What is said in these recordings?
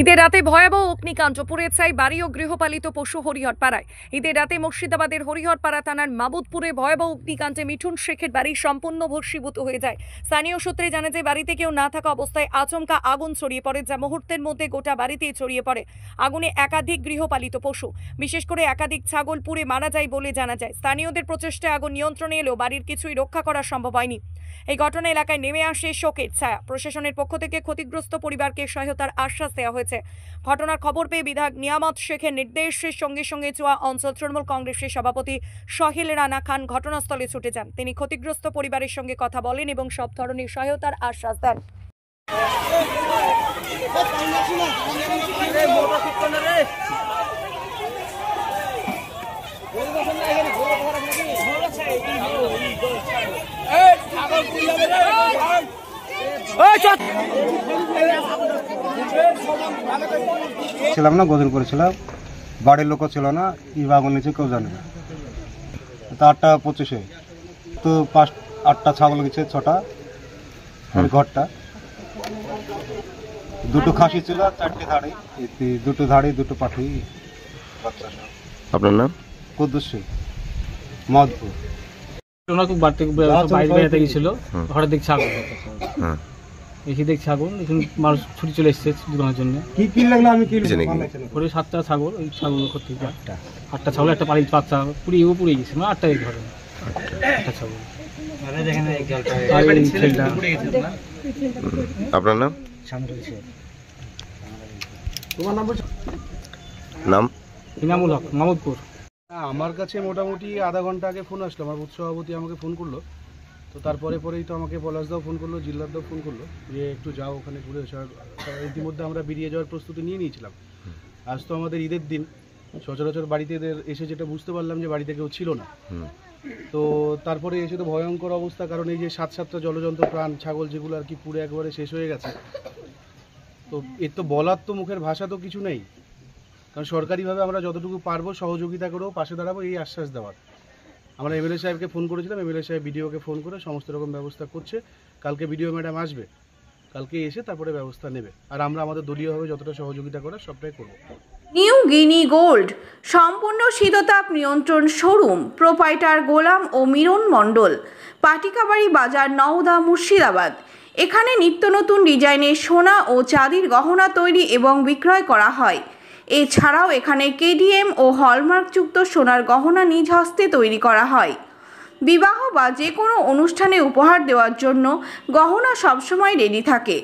ঈদের রাতে ভয়াবহ অগ্নিকাণ্ড, পুড়ে ছাই বাড়ি ও গৃহপালিত পশু হরিহরপাড়ায়। ঈদের রাতে মুর্শিদাবাদের হরিহরপাড়া থানার মাবুদপুরে ভয়াবহ অগ্নিকাণ্ডে মিঠুন শেখের বাড়ি সম্পূর্ণ ভস্মীভূত হয়ে যায়। স্থানীয় সূত্রে জানা যায়, বাড়িতে কেউ না থাকা অবস্থায় আচমকা আগুন ছড়িয়ে পড়ে, যা মুহূর্তের মধ্যে গোটা বাড়িতেই ছড়িয়ে পড়ে। আগুনে একাধিক গৃহপালিত পশু, বিশেষ করে একাধিক ছাগল পুড়ে মারা যায় বলে জানা যায়। স্থানীয়দের প্রচেষ্টায় আগুন নিয়ন্ত্রণে এলেও বাড়ির কিছুই রক্ষা করা সম্ভব হয়নি। এই ঘটনা এলাকায় নেমে আসে শোকের ছায়া। প্রশাসনের পক্ষ থেকে ক্ষতিগ্রস্ত পরিবারকে সহায়তার আশ্বাস দেওয়া হয়েছে। ঘটনার খবর পেয়ে বিধায়ক নিয়ামত শেখের নির্দেশের সঙ্গে সঙ্গে চুয়া অঞ্চল তৃণমূল কংগ্রেসের সভাপতি সোহেল রানা খান ঘটনাস্থলে ছুটে যান। তিনি ক্ষতিগ্রস্ত পরিবারের সঙ্গে কথা বলেন এবং সব ধরনের সহায়তার আশ্বাস দেন। ছিলাম না, গোদিন করেছিলাম, বাড়ির লোকও ছিল না, আগুন নিচে কেউ জানে না। তো 8:25 তো 8টা ছাগল গেছে, 6টা ঘরটা, 2টো খাসি ছিল, 4টে ধাড়ি, 2টো ধাড়ি, 2টো পাঠি বাচ্চা। আপনার নাম? কুদ্দুস শেখ, মদপুর। ওনার খুব বাড়তে বাইরে বেড়াতে গেছিল, হঠাৎ দেখছি আগুন। এসে দেখছি আগুন, এখন মানুষ ছুটি চলে এসছে দোকানের জন্য। কি লাগলো আমি কি ওই 7টা ছাগল, ওই ছাগল করতে 8টা ছাগল, একটা পাড়ির বাচ্চা পুড়ে গেছে, মানে 8টা এই ঘরে 8টা ছাগল। আপনার নাম? তোমার নাম? ইনামুল হক, মামুদপুর। আমার কাছে মোটামুটি আধা ঘন্টা আগে ফোন আসলো, আমার বুথ সভাপতি আমাকে ফোন করলো। তো পরেই তো আমাকে পলাশদাও ফোন করলো, জিল্লাদাও ফোন করলো যে একটু যাও ওখানে ঘুরে এসো। ইতিমধ্যে আমরা বেরিয়ে যাওয়ার প্রস্তুতি নিয়ে নিয়েছিলাম। আজ তো আমাদের ঈদের দিন, সচরাচর বাড়িতে এসে যেটা বুঝতে পারলাম যে বাড়িতে কেউ ছিল না। তো তারপরে এসে তো ভয়ঙ্কর অবস্থা, কারণ এই যে 7-7টা জলজন্ত প্রাণ ছাগল যেগুলো আর কি পুড়ে একবারে শেষ হয়ে গেছে। তো এর তো বলার তো মুখের ভাষা তো কিছু নেই, কারণ সরকারিভাবে আমরা যতটুকু পারবো সহযোগিতা করেও পাশে দাঁড়াবো, এই আশ্বাস দেওয়ার। আমরা এমএলএ সাহেবকে ফোন করেছিলাম, এমএলএ সাহেব বিডিওকে ফোন করে সমস্ত রকম ব্যবস্থা করছে। কালকে বিডিও ম্যাডাম আসবে, কালকে এসে তারপরে ব্যবস্থা নেবে। আর আমরা আমাদের দলীয়ভাবে যতটা সহযোগিতা করার সবটাই করব। নিউ গিনি গোল্ড সম্পূর্ণ শীততাপ নিয়ন্ত্রণ শোরুম, প্রোপাইটার গোলাম ও মিরন মণ্ডল, পাটিকাবাড়ি বাজার, নওদা, মুর্শিদাবাদ। এখানে নিত্য নতুন ডিজাইনের সোনা ও চাঁদির গহনা তৈরি এবং বিক্রয় করা হয়। এছাড়াও এখানে কেডিএম ও হলমার্কযুক্ত সোনার গহনা নিজ হস্তে তৈরি করা হয়। বিবাহ বা যে কোনো অনুষ্ঠানে উপহার দেওয়ার জন্য গহনা সবসময় রেডি থাকে,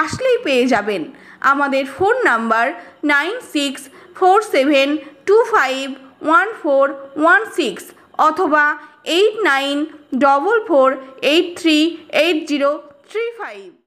আসলেই পেয়ে যাবেন। আমাদের ফোন নাম্বার 9647251416 অথবা 8944838035।